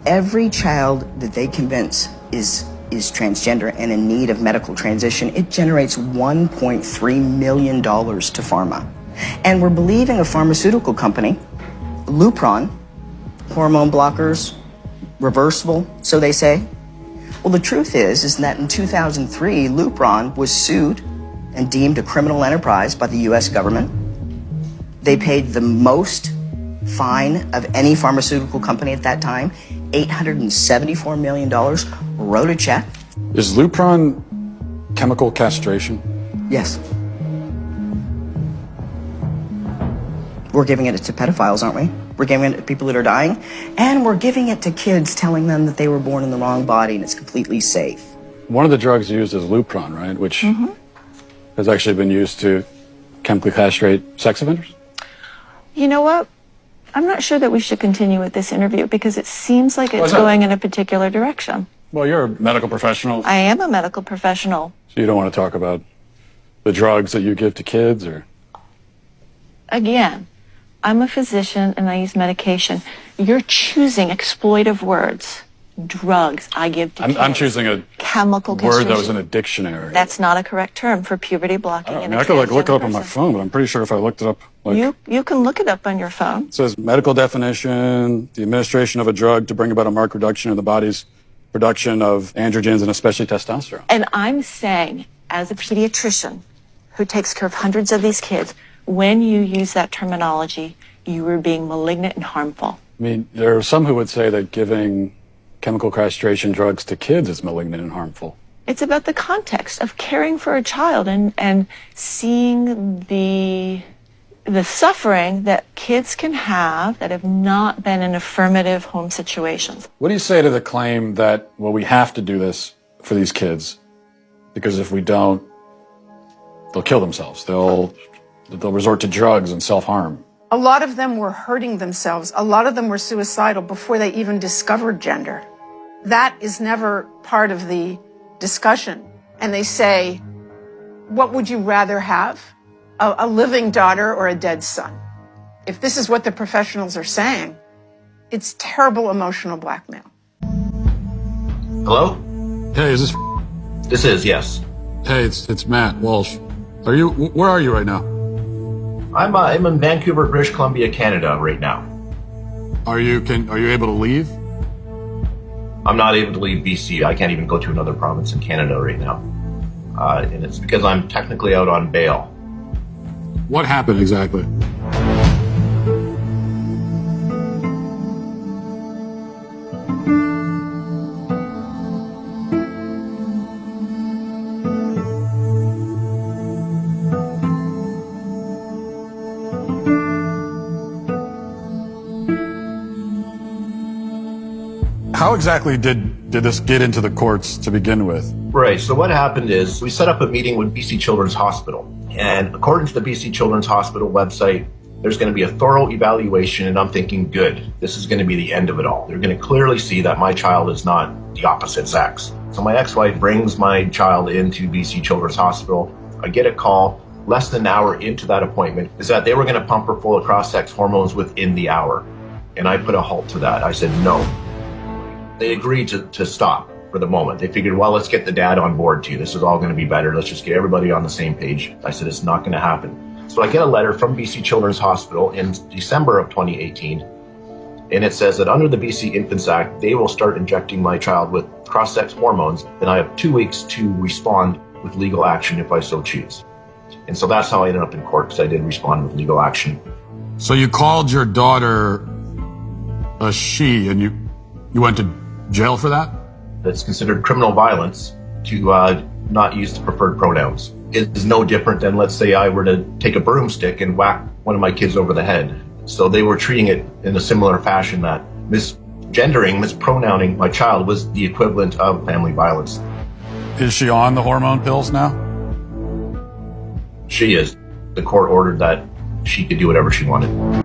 Every child that they convince is transgender and in need of medical transition, it generates $1.3 million to pharma. And we're believing a pharmaceutical company, Lupron, hormone blockers, reversible, so they say. Well, the truth is that in 2003, Lupron was sued and deemed a criminal enterprise by the U.S. government. They paid the most fine of any pharmaceutical company at that time, $874 million, wrote a check. Is Lupron chemical castration? Yes. We're giving it to pedophiles, aren't we? We're giving it to people that are dying, and we're giving it to kids, telling them that they were born in the wrong body and it's completely safe. One of the drugs used is Lupron, right? Which has actually been used to chemically castrate sex offenders? You know what? I'm not sure that we should continue with this interview because it seems like it's going in a particular direction. Well, you're a medical professional. I am a medical professional. So you don't want to talk about the drugs that you give to kids, or? Again, I'm a physician and I use medication. You're choosing exploitive words. Drugs I give to kids. I'm choosing a chemical word that was in a dictionary. That's not a correct term for puberty blocking. I could look it up on my phone, but I'm pretty sure if I looked it up, you can look it up on your phone. It says medical definition: the administration of a drug to bring about a marked reduction in the body's production of androgens and especially testosterone. And I'm saying, as a pediatrician who takes care of hundreds of these kids, when you use that terminology, you are being malignant and harmful. I mean, there are some who would say that giving chemical castration drugs to kids is malignant and harmful. It's about the context of caring for a child and seeing the suffering that kids can have that have not been in affirmative home situations. What do you say to the claim that, well, we have to do this for these kids because if we don't, they'll kill themselves. They'll resort to drugs and self-harm. A lot of them were hurting themselves. A lot of them were suicidal before they even discovered gender. That is never part of the discussion. And they say, what would you rather have? A living daughter or a dead son? If this is what the professionals are saying, it's terrible emotional blackmail. Hello? Hey, is this? This is, yes. Hey, it's Matt Walsh. Where are you right now? I'm in Vancouver, British Columbia, Canada right now. Are you able to leave? I'm not able to leave BC. I can't even go to another province in Canada right now. And it's because I'm technically out on bail. What happened exactly? How exactly did this get into the courts to begin with? Right, so what happened is we set up a meeting with BC Children's Hospital. And according to the BC Children's Hospital website, there's going to be a thorough evaluation, and I'm thinking, good, this is going to be the end of it all. They're going to clearly see that my child is not the opposite sex. So my ex-wife brings my child into BC Children's Hospital. I get a call less than an hour into that appointment is that they were going to pump her full of cross-sex hormones within the hour. And I put a halt to that. I said, no. They agreed to stop for the moment. They figured, well, let's get the dad on board too. This is all going to be better. Let's just get everybody on the same page. I said, it's not going to happen. So I get a letter from BC Children's Hospital in December of 2018. And it says that under the BC Infants Act, they will start injecting my child with cross-sex hormones. And I have 2 weeks to respond with legal action if I so choose. And so that's how I ended up in court, because I did respond with legal action. So you called your daughter a she, and you went to jail for that? That's considered criminal violence to not use the preferred pronouns. It is no different than, let's say, I were to take a broomstick and whack one of my kids over the head. So they were treating it in a similar fashion, that misgendering, mispronouncing my child was the equivalent of family violence. Is she on the hormone pills now? She is. The court ordered that she could do whatever she wanted.